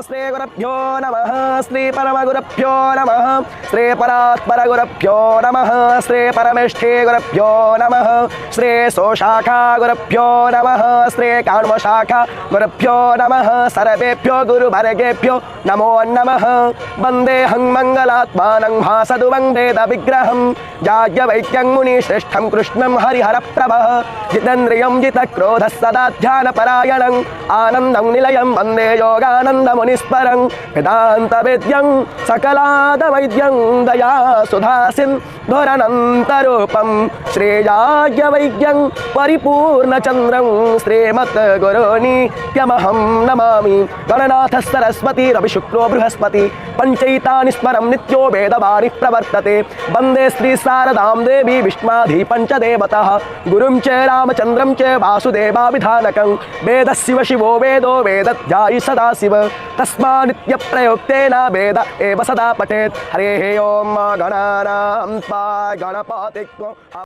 श्री गुरुभ्यो नमः श्री परमगुरुभ्यो नमः श्री परात्परगुरुभ्यो नमः श्री परमेष्ठी गुरुभ्यो नमः श्री सोशाखा गुरुभ्यो नमः श्री काण्मशाखा गुरुभ्यो नमः सर्वेभ्यो गुरुवर्गेभ्यो नमो नमः वन्देऽहं मङ्गलात्मानं भासदु वन्देद विग्रहं याज्ञवल्क्यं मुनिश्रेष्ठं कृष्णं हरिहरप्रभः जितेन्द्रियं जितक्रोधः सदा ध्यानपरायणं आनन्दं निलयं वन्दे योगानन्दमुनिस्परं वेदान्तवेद्यं सकलादवैद्यं दयासुधासिन्धुरनन्तरूपं श्रीयाज्ञवल्क्यं परिपूर्णचन्द्रं श्रीमद्गुरुनित्यमहं नमामि गणनाथः सरस्वती रविशुक्रो बृहस्पति पञ्चैतानि स्मरं नित्यो वेदवाणी प्रवर्तते वन्दे श्री शारदां देवी विष्माधि पञ्चदेवतः गुरुं च रामचन्द्रं च वासुदेवाभिधानकं वेदशिव शिवो वेदो वेदध्यायि सदा शिव तस्मान्नित्यप्रयोक्तेन वेद एव सदा पठेत् हरेः ओं गणानां त्वा गणपतिः